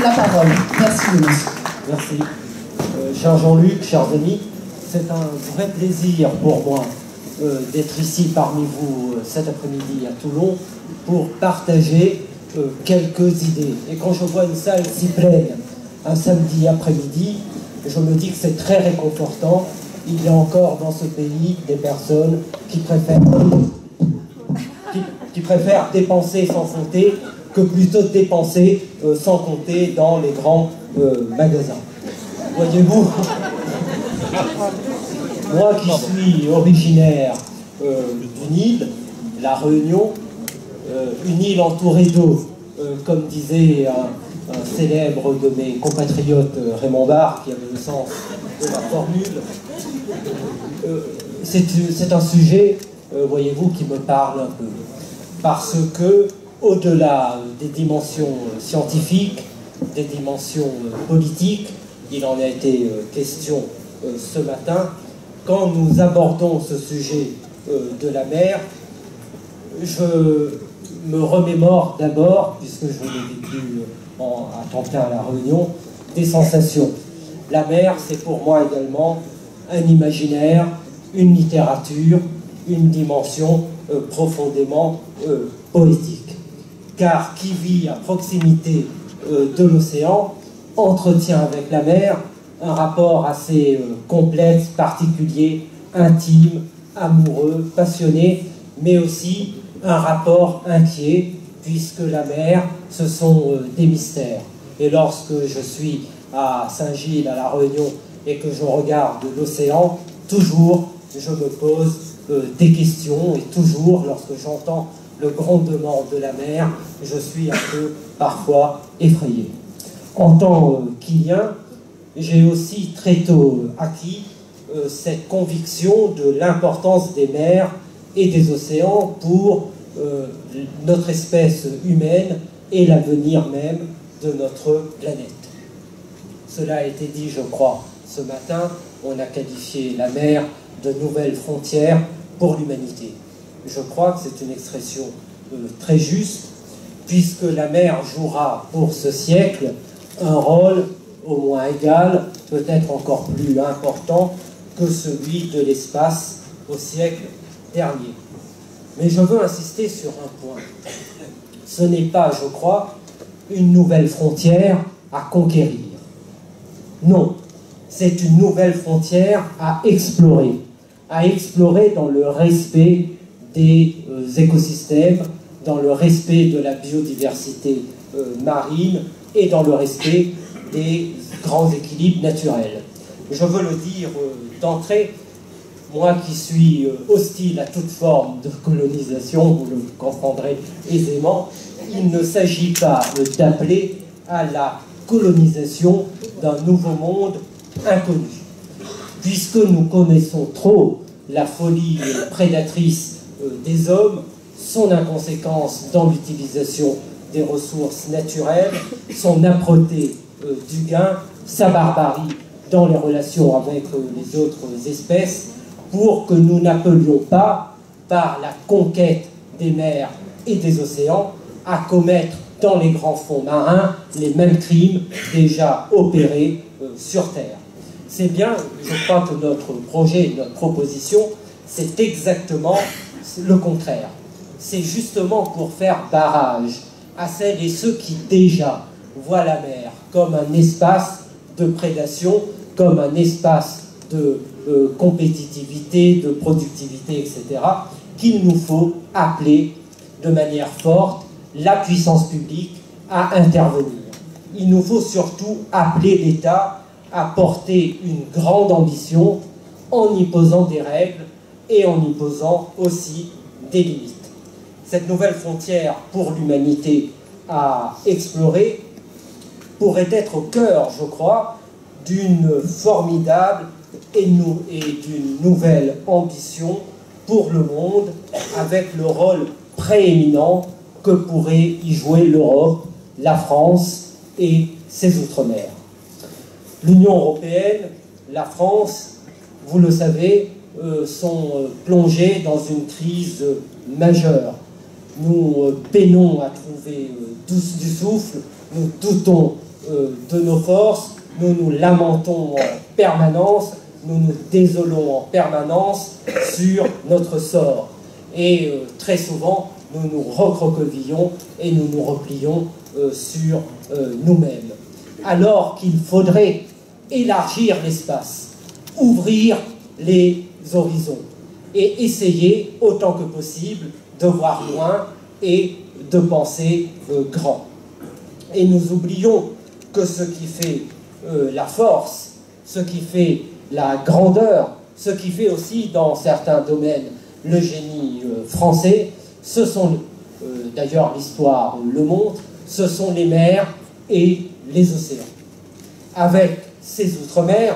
la parole. Merci, monsieur. Merci. Cher Jean-Luc, chers amis, c'est un vrai plaisir pour moi d'être ici parmi vous cet après-midi à Toulon pour partager quelques idées. Et quand je vois une salle si pleine un samedi après-midi, je me dis que c'est très réconfortant. Il y a encore dans ce pays des personnes qui préfèrent dépenser sans compter que plutôt dépenser sans compter dans les grands magasins. Voyez-vous, moi qui suis originaire d'une île, La Réunion, une île entourée d'eau, comme disait un célèbre de mes compatriotes, Raymond Barre, qui avait le sens de la formule, c'est un sujet, voyez-vous, qui me parle un peu. Parce que, au-delà des dimensions scientifiques, des dimensions politiques, il en a été question ce matin, quand nous abordons ce sujet de la mer, je me remémore d'abord, puisque je l'ai vécu à temps plein à La Réunion, des sensations. La mer, c'est pour moi également un imaginaire, une littérature, une dimension profondément poétique. Car qui vit à proximité de l'océan entretient avec la mer un rapport assez complexe, particulier, intime, amoureux, passionné, mais aussi un rapport inquiet, puisque la mer, ce sont des mystères. Et lorsque je suis à Saint-Gilles, à La Réunion, et que je regarde l'océan, toujours je me pose des questions, et toujours, lorsque j'entends le grondement de la mer, je suis un peu, parfois, effrayé. En tant qu'Ilien, j'ai aussi très tôt acquis cette conviction de l'importance des mers et des océans pour notre espèce humaine et l'avenir même de notre planète. Cela a été dit, je crois, ce matin, on a qualifié la mer de nouvelle frontière pour l'humanité. Je crois que c'est une expression très juste, puisque la mer jouera pour ce siècle un rôle au moins égal, peut-être encore plus important que celui de l'espace au siècle dernier. Mais je veux insister sur un point. Ce n'est pas, je crois, une nouvelle frontière à conquérir. Non, c'est une nouvelle frontière à explorer dans le respect des écosystèmes, dans le respect de la biodiversité marine et dans le respect des grands équilibres naturels. Je veux le dire d'entrée, moi qui suis hostile à toute forme de colonisation, vous le comprendrez aisément, il ne s'agit pas d'appeler à la colonisation d'un nouveau monde inconnu. Puisque nous connaissons trop la folie prédatrice des hommes, son inconséquence dans l'utilisation des ressources naturelles, son âpreté du gain, sa barbarie dans les relations avec les autres espèces, pour que nous n'appelions pas, par la conquête des mers et des océans, à commettre dans les grands fonds marins les mêmes crimes déjà opérés sur Terre. C'est bien, je crois que notre projet, notre proposition, c'est exactement le contraire. C'est justement pour faire barrage à celles et ceux qui déjà voient la mer comme un espace de prédation, comme un espace de compétitivité, de productivité, etc., qu'il nous faut appeler de manière forte la puissance publique à intervenir. Il nous faut surtout appeler l'État à porter une grande ambition en y posant des règles et en y posant aussi des limites. Cette nouvelle frontière pour l'humanité à explorer pourrait être au cœur, je crois, d'une formidable et d'une nouvelle ambition pour le monde, avec le rôle prééminent que pourrait y jouer l'Europe, la France et ses outre-mer. L'Union européenne, la France, vous le savez, sont plongés dans une crise majeure. Nous peinons à trouver du souffle, nous doutons de nos forces, nous nous lamentons en permanence, nous nous désolons en permanence sur notre sort. Et très souvent, nous nous recroquevillons et nous nous replions sur nous-mêmes. Alors qu'il faudrait élargir l'espace, ouvrir les horizons et essayer autant que possible de voir loin et de penser grand. Et nous oublions que ce qui fait la force, ce qui fait la grandeur, ce qui fait aussi dans certains domaines le génie français, ce sont, d'ailleurs l'histoire le montre, ce sont les mers et les océans. Avec ces outre-mer,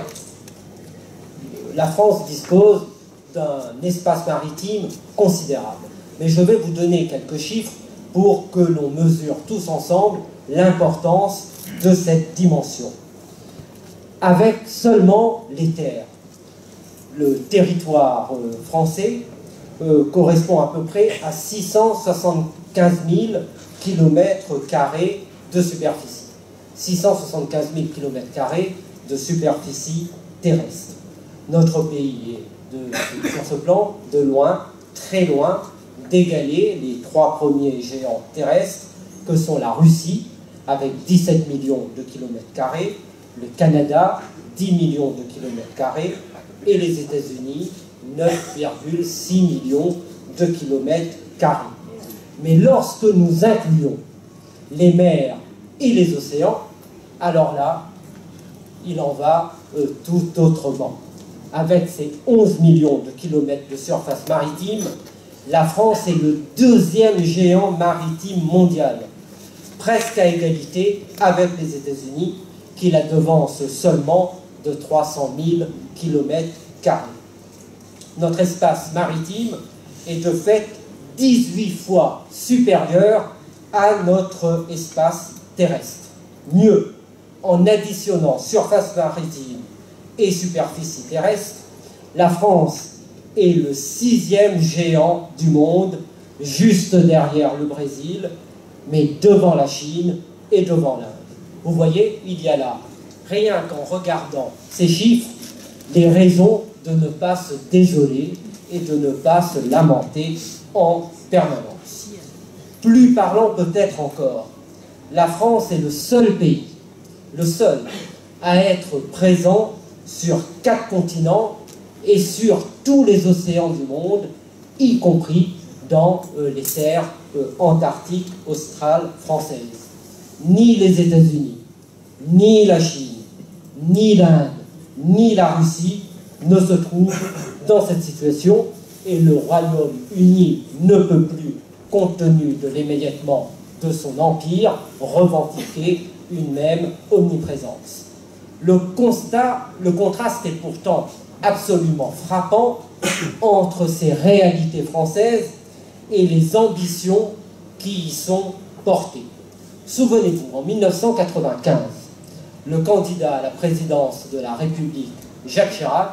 la France dispose d'un espace maritime considérable. Mais je vais vous donner quelques chiffres pour que l'on mesure tous ensemble l'importance de cette dimension. Avec seulement les terres, le territoire français correspond à peu près à 675 000 km² de superficie. 675 000 km² de superficie terrestre. Notre pays est, sur ce plan, de loin, très loin, d'égaler les trois premiers géants terrestres que sont la Russie, avec 17 millions de km², le Canada, 10 millions de km², et les États-Unis, 9,6 millions de km². Mais lorsque nous incluons les mers et les océans, alors là, il en va tout autrement. Avec ses 11 millions de kilomètres de surface maritime, la France est le deuxième géant maritime mondial, presque à égalité avec les États-Unis, qui la devancent seulement de 300 000 km². Notre espace maritime est de fait 18 fois supérieur à notre espace terrestre. Mieux, en additionnant surface maritime et superficie terrestre, la France est le 6e géant du monde, juste derrière le Brésil, mais devant la Chine et devant l'Inde. Vous voyez, il y a là, rien qu'en regardant ces chiffres, des raisons de ne pas se désoler et de ne pas se lamenter en permanence. Plus parlant peut-être encore, la France est le seul pays, le seul, à être présent sur 4 continents et sur tous les océans du monde, y compris dans les terres antarctiques australes françaises. Ni les États-Unis, ni la Chine, ni l'Inde, ni la Russie ne se trouvent dans cette situation, et le Royaume-Uni ne peut plus, compte tenu de l'émiettement de son empire, revendiquer une même omniprésence. Le contraste est pourtant absolument frappant entre ces réalités françaises et les ambitions qui y sont portées. Souvenez-vous, en 1995, le candidat à la présidence de la République, Jacques Chirac,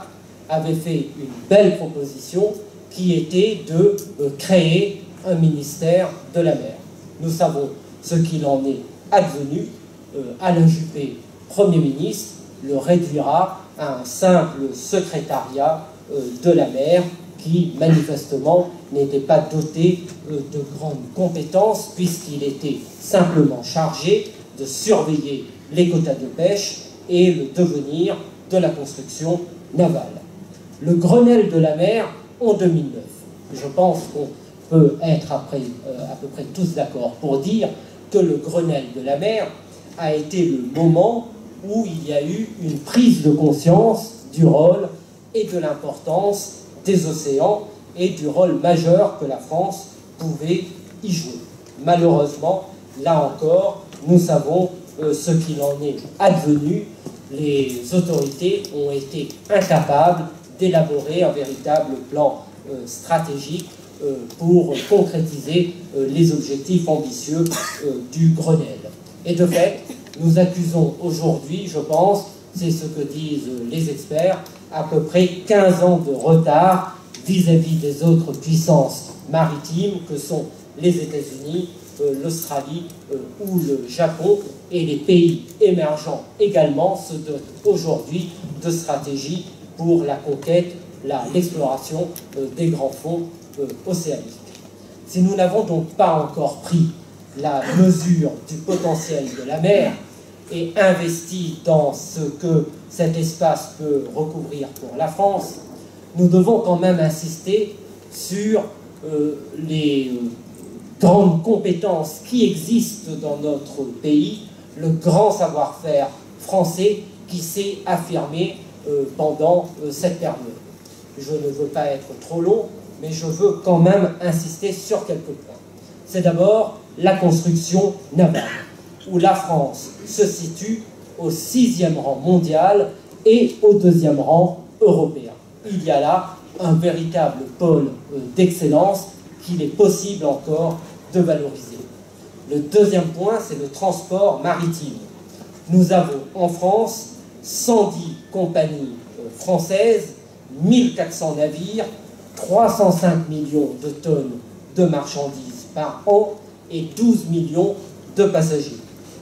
avait fait une belle proposition qui était de créer un ministère de la mer. Nous savons ce qu'il en est advenu. Alain Juppé, Premier ministre, le réduira à un simple secrétariat de la mer qui, manifestement, n'était pas doté de grandes compétences puisqu'il était simplement chargé de surveiller les quotas de pêche et le devenir de la construction navale. Le Grenelle de la mer en 2009. Je pense qu'on peut être à peu près tous d'accord pour dire que le Grenelle de la mer a été le moment où il y a eu une prise de conscience du rôle et de l'importance des océans et du rôle majeur que la France pouvait y jouer. Malheureusement, là encore, nous savons ce qu'il en est advenu. Les autorités ont été incapables d'élaborer un véritable plan stratégique pour concrétiser les objectifs ambitieux du Grenelle. Et de fait, nous accusons aujourd'hui, je pense, c'est ce que disent les experts, à peu près 15 ans de retard vis-à-vis des autres puissances maritimes que sont les États-Unis, l'Australie ou le Japon, et les pays émergents également se dotent aujourd'hui de stratégies pour la conquête, l'exploration des grands fonds océaniques. Si nous n'avons donc pas encore pris la mesure du potentiel de la mer et investi dans ce que cet espace peut recouvrir pour la France, nous devons quand même insister sur les grandes compétences qui existent dans notre pays, le grand savoir-faire français qui s'est affirmé pendant cette période. Je ne veux pas être trop long, mais je veux quand même insister sur quelques points. C'est d'abord la construction navale, où la France se situe au 6e rang mondial et au 2e rang européen. Il y a là un véritable pôle d'excellence qu'il est possible encore de valoriser. Le deuxième point, c'est le transport maritime. Nous avons en France 110 compagnies françaises, 1400 navires, 305 millions de tonnes de marchandises par an et 12 millions de passagers.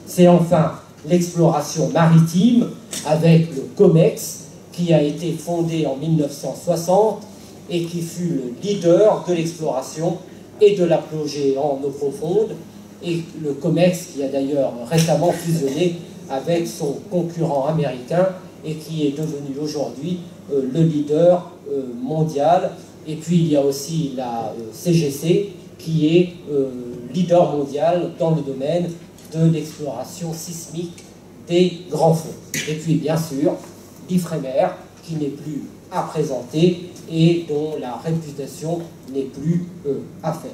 C'est enfin l'exploration maritime avec le COMEX qui a été fondé en 1960 et qui fut le leader de l'exploration et de la plongée en eau profonde, et le COMEX qui a d'ailleurs récemment fusionné avec son concurrent américain et qui est devenu aujourd'hui le leader mondial. Et puis il y a aussi la CGC qui est leader mondial dans le domaine de l'exploration sismique des grands fonds. Et puis bien sûr l'Ifremer qui n'est plus à présenter et dont la réputation n'est plus à faire.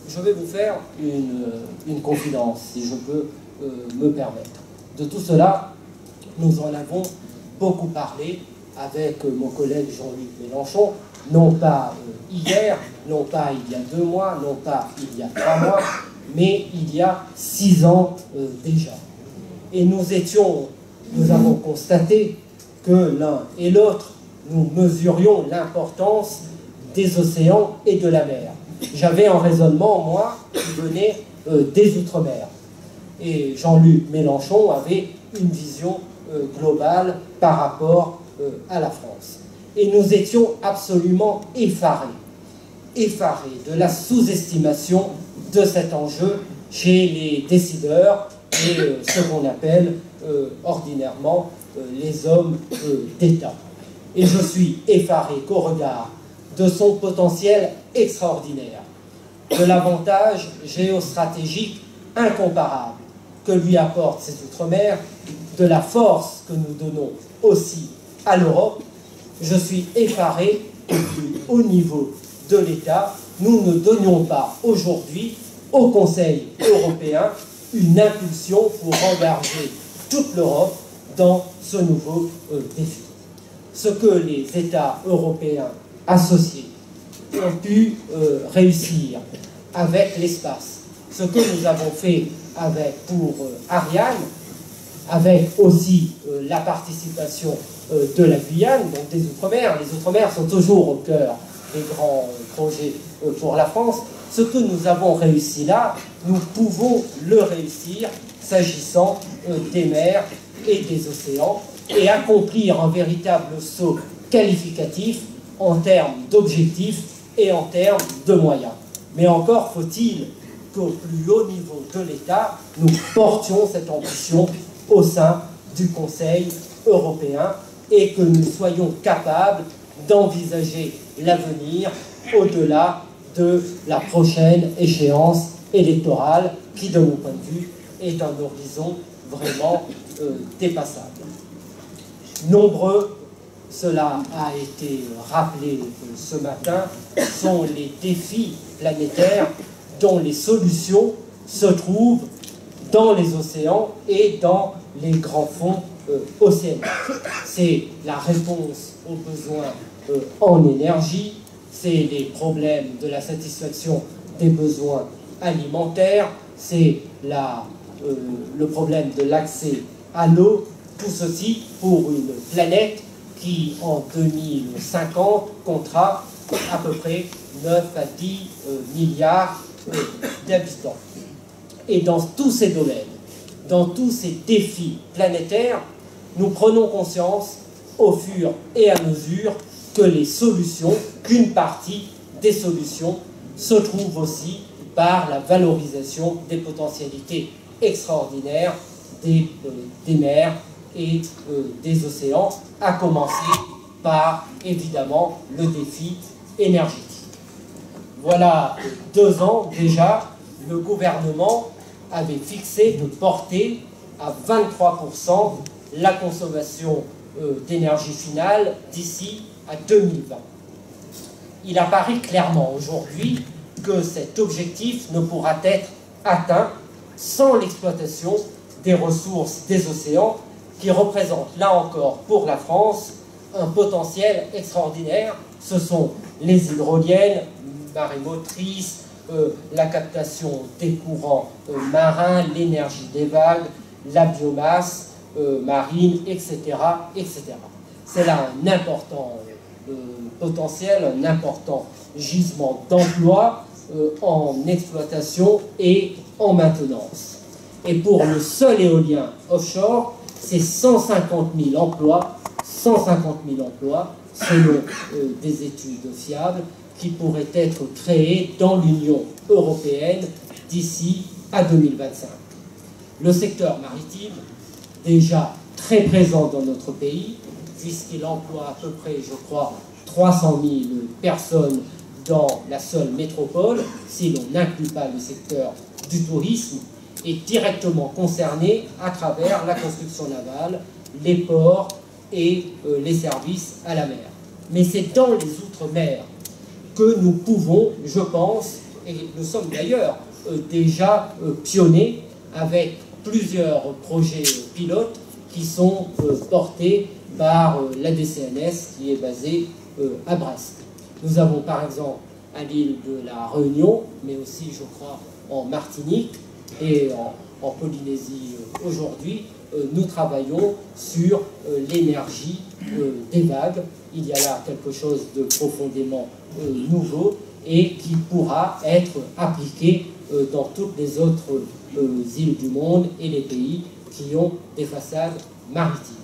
Je vais vous faire une confidence, si je peux me permettre. De tout cela, nous en avons beaucoup parlé avec mon collègue Jean-Luc Mélenchon, non pas hier, non pas il y a 2 mois, non pas il y a 3 mois, mais il y a 6 ans déjà. Et nous avons constaté que l'un et l'autre, nous mesurions l'importance des océans et de la mer. J'avais un raisonnement, moi, qui venait des Outre-mer. Et Jean-Luc Mélenchon avait une vision globale par rapport à la France. Et nous étions absolument effarés de la sous-estimation de cet enjeu chez les décideurs et ce qu'on appelle ordinairement les hommes d'État. Et je suis effaré qu'au regard de son potentiel extraordinaire, de l'avantage géostratégique incomparable que lui apportent ces Outre-mer, de la force que nous donnons aussi à l'Europe, je suis effaré qu'au plus haut niveau de l'État, nous ne donnions pas aujourd'hui au Conseil européen une impulsion pour engager toute l'Europe dans ce nouveau défi. Ce que les États européens associés ont pu réussir avec l'espace, ce que nous avons fait pour Ariane, avec aussi la participation de la Guyane, donc des Outre-mer. Les Outre-mer sont toujours au cœur des grands projets pour la France. Ce que nous avons réussi là, nous pouvons le réussir s'agissant des mers et des océans et accomplir un véritable saut qualificatif en termes d'objectifs et en termes de moyens. Mais encore faut-il qu'au plus haut niveau de l'État, nous portions cette ambition au sein du Conseil européen et que nous soyons capables d'envisager l'avenir au-delà de la prochaine échéance électorale qui, de mon point de vue, est un horizon vraiment dépassable. Nombreux, cela a été rappelé ce matin, sont les défis planétaires dont les solutions se trouvent dans les océans et dans les grands fonds océaniques. C'est la réponse aux besoins en énergie, c'est les problèmes de la satisfaction des besoins alimentaires, c'est le problème de l'accès à l'eau, tout ceci pour une planète qui, en 2050, comptera à peu près 9 à 10 milliards d'habitants. Et dans tous ces domaines, dans tous ces défis planétaires, nous prenons conscience au fur et à mesure que les solutions, qu'une partie des solutions se trouve aussi par la valorisation des potentialités extraordinaires des mers et des océans, à commencer par, évidemment, le défi énergétique. Voilà 2 ans déjà, le gouvernement avait fixé de porter à 23% la consommation d'énergie finale d'ici à 2020. Il apparaît clairement aujourd'hui que cet objectif ne pourra être atteint sans l'exploitation des ressources des océans qui représentent là encore pour la France un potentiel extraordinaire. Ce sont les hydroliennes, marées motrices, la captation des courants marins, l'énergie des vagues, la biomasse marine, etc., etc. C'est là un important potentiel, un important gisement d'emploi en exploitation et en maintenance. Et pour le seul éolien offshore, c'est 150 000 emplois, 150 000 emplois, selon des études fiables, qui pourraient être créés dans l'Union européenne d'ici à 2025. Le secteur maritime, déjà très présent dans notre pays, puisqu'il emploie à peu près, je crois, 300 000 personnes dans la seule métropole, si l'on n'inclut pas le secteur du tourisme, est directement concerné à travers la construction navale, les ports et les services à la mer. Mais c'est dans les outre-mer que nous pouvons, je pense, et nous sommes d'ailleurs déjà pionniers avec plusieurs projets pilotes qui sont portés par la DCNS qui est basée à Brest. Nous avons par exemple à l'île de la Réunion, mais aussi je crois en Martinique et en Polynésie aujourd'hui, nous travaillons sur l'énergie des vagues. Il y a là quelque chose de profondément nouveau et qui pourra être appliqué dans toutes les autres îles du monde et les pays qui ont des façades maritimes.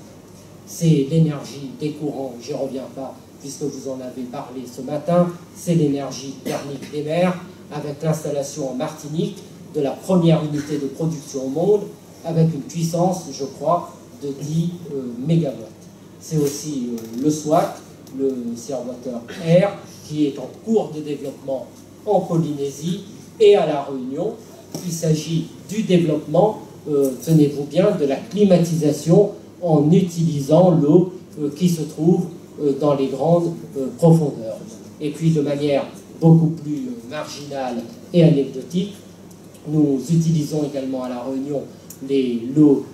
C'est l'énergie des courants, j'y reviens pas puisque vous en avez parlé ce matin, c'est l'énergie thermique des mers avec l'installation en Martinique de la première unité de production au monde avec une puissance, je crois, de 10 MW. C'est aussi le SWAC, le Seawater Air, qui est en cours de développement en Polynésie et à La Réunion. Il s'agit du développement, tenez-vous bien, de la climatisation en utilisant l'eau qui se trouve dans les grandes profondeurs. Et puis de manière beaucoup plus marginale et anecdotique, nous utilisons également à La Réunion l'eau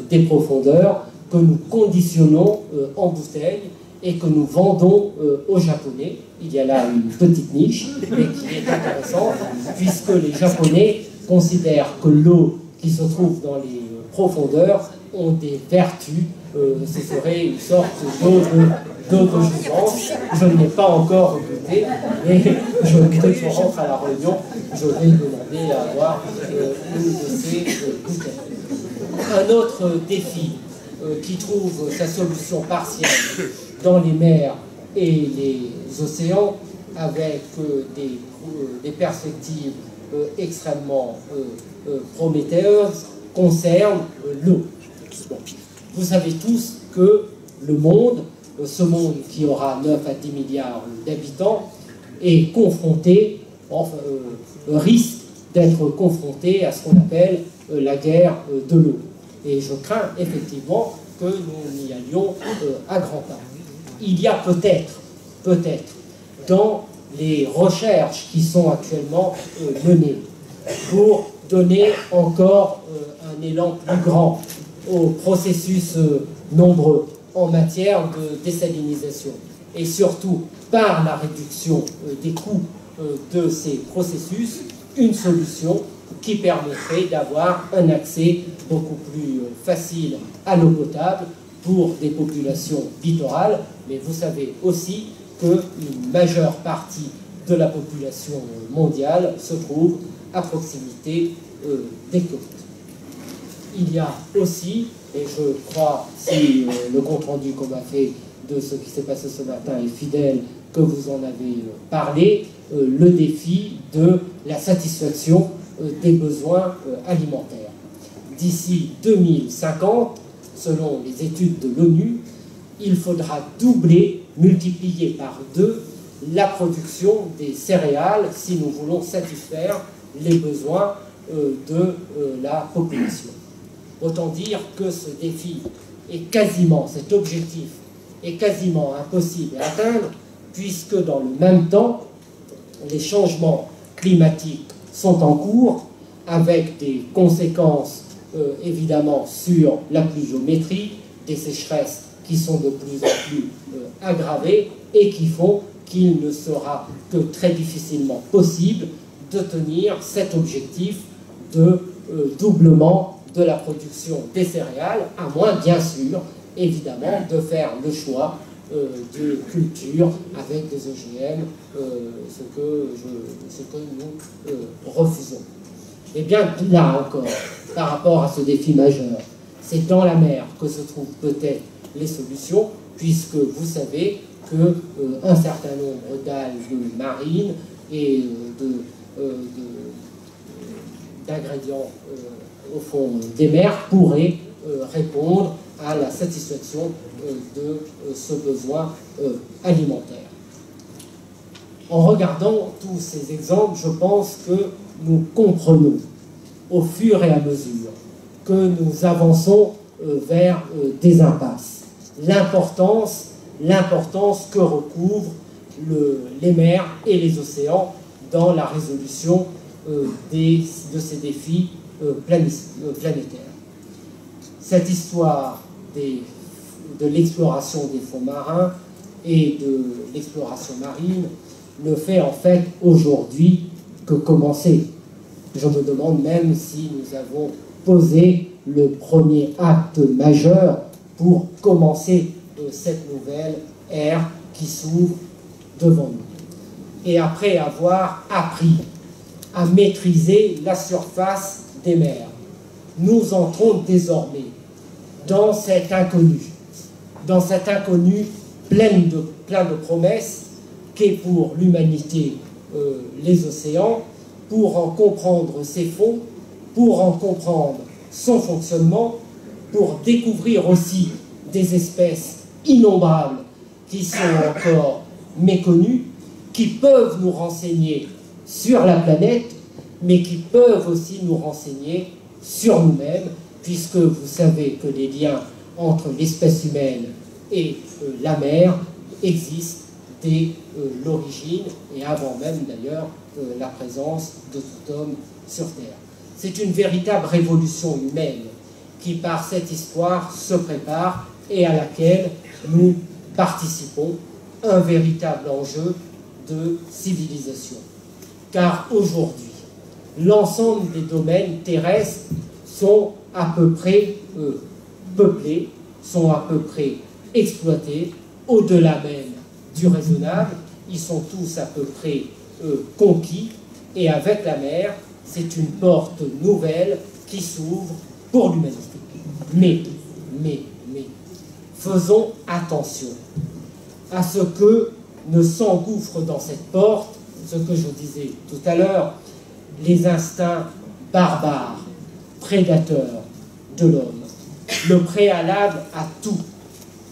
des profondeurs que nous conditionnons en bouteille et que nous vendons aux Japonais. Il y a là une petite niche, mais qui est intéressante, puisque les Japonais considèrent que l'eau qui se trouve dans les profondeurs ont des vertus. Ce serait une sorte d'eau de jouvence. Je ne l'ai pas encore goûté, mais dès que je rentre à La Réunion, je vais demander à avoir une de ces bouteilles. Un autre défi qui trouve sa solution partielle dans les mers et les océans avec des perspectives extrêmement prometteuses concerne l'eau. Vous savez tous que le monde, ce monde qui aura 9 à 10 milliards d'habitants, est confronté, risque d'être confronté à ce qu'on appelle la guerre de l'eau. Et je crains effectivement que nous n'y allions à grands pas. Il y a peut-être, dans les recherches qui sont actuellement menées pour donner encore un élan plus grand aux processus nombreux en matière de désalinisation et surtout par la réduction des coûts de ces processus, une solution qui permettrait d'avoir un accès beaucoup plus facile à l'eau potable pour des populations littorales, mais vous savez aussi qu'une majeure partie de la population mondiale se trouve à proximité des côtes. Il y a aussi, et je crois, si le compte-rendu qu'on m'a fait de ce qui s'est passé ce matin est fidèle, que vous en avez parlé, le défi de la satisfaction des besoins alimentaires. D'ici 2050, selon les études de l'ONU, il faudra doubler, multiplier par 2 la production des céréales si nous voulons satisfaire les besoins de la population. Autant dire que ce défi est quasiment, cet objectif est quasiment impossible à atteindre, puisque dans le même temps, les changements climatiques sont en cours, avec des conséquences évidemment sur la pluviométrie, des sécheresses qui sont de plus en plus aggravées et qui font qu'il ne sera que très difficilement possible de tenir cet objectif de doublement de la production des céréales, à moins bien sûr, évidemment, de faire le choix de culture avec des OGM, ce que nous refusons. Et bien là encore, par rapport à ce défi majeur, c'est dans la mer que se trouvent peut-être les solutions, puisque vous savez qu'un certain nombre d'algues marines et d'ingrédients au fond des mers pourraient répondre à la satisfaction de ce besoin alimentaire. En regardant tous ces exemples, je pense que nous comprenons au fur et à mesure que nous avançons vers des impasses. L'importance que recouvrent les mers et les océans dans la résolution de ces défis planétaires. Cette histoire de l'exploration des fonds marins et de l'exploration marine ne fait en fait aujourd'hui que commencer. Je me demande même si nous avons posé le premier acte majeur pour commencer cette nouvelle ère qui s'ouvre devant nous. Et après avoir appris à maîtriser la surface des mers, nous entrons désormais dans cet inconnu plein de promesses qu'est pour l'humanité les océans, pour en comprendre ses fonds, pour en comprendre son fonctionnement, pour découvrir aussi des espèces innombrables qui sont encore méconnues, qui peuvent nous renseigner sur la planète, mais qui peuvent aussi nous renseigner sur nous-mêmes, puisque vous savez que les liens entre l'espèce humaine et la mer existent dès l'origine, et avant même d'ailleurs la présence de tout homme sur Terre. C'est une véritable révolution humaine qui, par cette histoire, se prépare et à laquelle nous participons, un véritable enjeu de civilisation. Car aujourd'hui, l'ensemble des domaines terrestres sont à peu près peuplés, sont à peu près exploités, au-delà même du raisonnable, ils sont tous à peu près conquis, et avec la mer, c'est une porte nouvelle qui s'ouvre pour l'humanité. Mais, faisons attention à ce que ne s'engouffre dans cette porte, ce que je disais tout à l'heure, les instincts barbares, prédateurs de l'homme. Le préalable à tout,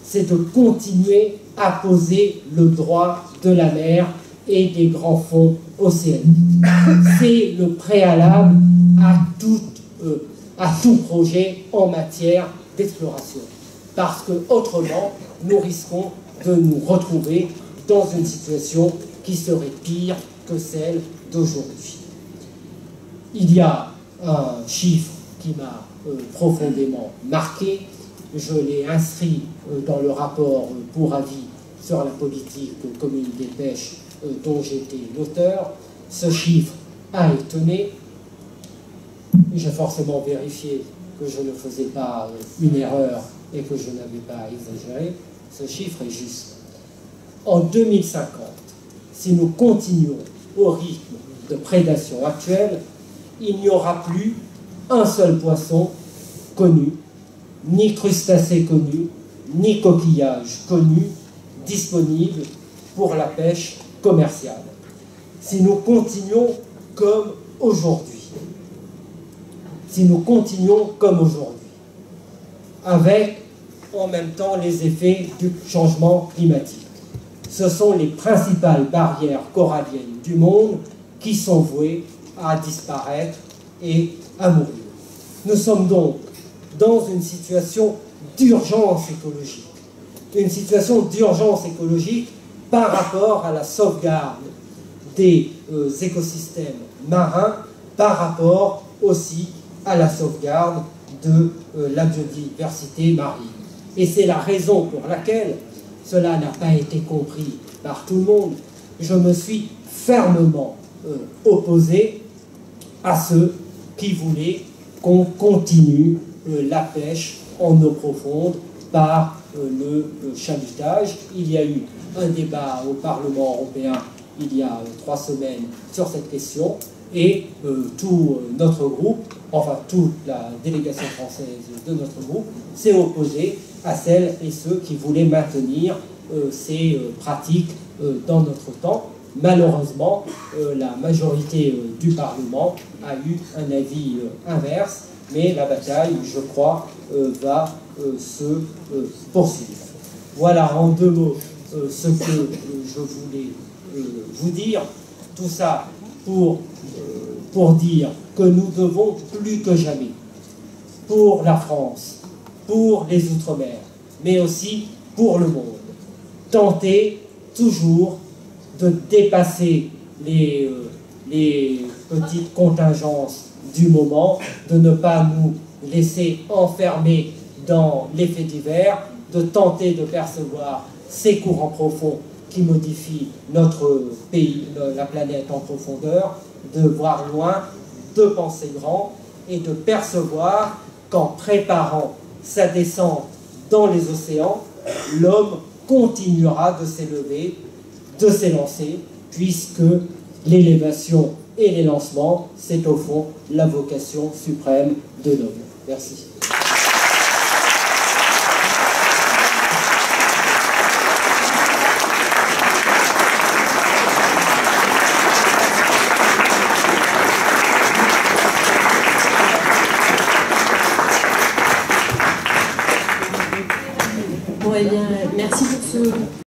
c'est de continuer à poser le droit de la mer et des grands fonds océaniques. C'est le préalable à tout projet en matière d'exploration. Parce que autrement, nous risquons de nous retrouver dans une situation qui serait pire que celle d'aujourd'hui. Il y a un chiffre qui m'a profondément marqué. Je l'ai inscrit dans le rapport pour avis sur la politique commune des pêches dont j'étais l'auteur. Ce chiffre a étonné. J'ai forcément vérifié que je ne faisais pas une erreur et que je n'avais pas exagéré. Ce chiffre est juste. En 2050, si nous continuons au rythme de prédation actuelle, il n'y aura plus un seul poisson connu, ni crustacé connu, ni coquillage connu, disponible pour la pêche commerciale. Si nous continuons comme aujourd'hui, avec en même temps les effets du changement climatique, ce sont les principales barrières coralliennes du monde qui sont vouées à disparaître et à mourir. Nous sommes donc dans une situation d'urgence écologique, par rapport à la sauvegarde des écosystèmes marins, par rapport aussi à la sauvegarde de la biodiversité marine. Et c'est la raison pour laquelle, cela n'a pas été compris par tout le monde, je me suis fermement opposé à ceux qui voulaient qu'on continue la pêche en eau profonde par le chalutage. Il y a eu un débat au Parlement européen il y a 3 semaines sur cette question, et tout notre groupe, enfin toute la délégation française de notre groupe, s'est opposé à celles et ceux qui voulaient maintenir ces pratiques dans notre temps. Malheureusement, la majorité du Parlement a eu un avis inverse, mais la bataille, je crois, va se poursuivre. Voilà en 2 mots ce que je voulais vous dire. Tout ça pour dire que nous devons plus que jamais, pour la France, pour les Outre-mer, mais aussi pour le monde, tenter toujours de dépasser les petites contingences du moment, de ne pas nous laisser enfermer dans l'effet divers, de tenter de percevoir ces courants profonds qui modifient notre pays, la planète en profondeur, de voir loin, de penser grand et de percevoir qu'en préparant sa descente dans les océans, l'homme continuera de s'élever, de s'élancer, puisque l'élévation et l'élancement, c'est au fond la vocation suprême de l'homme. Merci. Bon, eh bien, merci pour ce...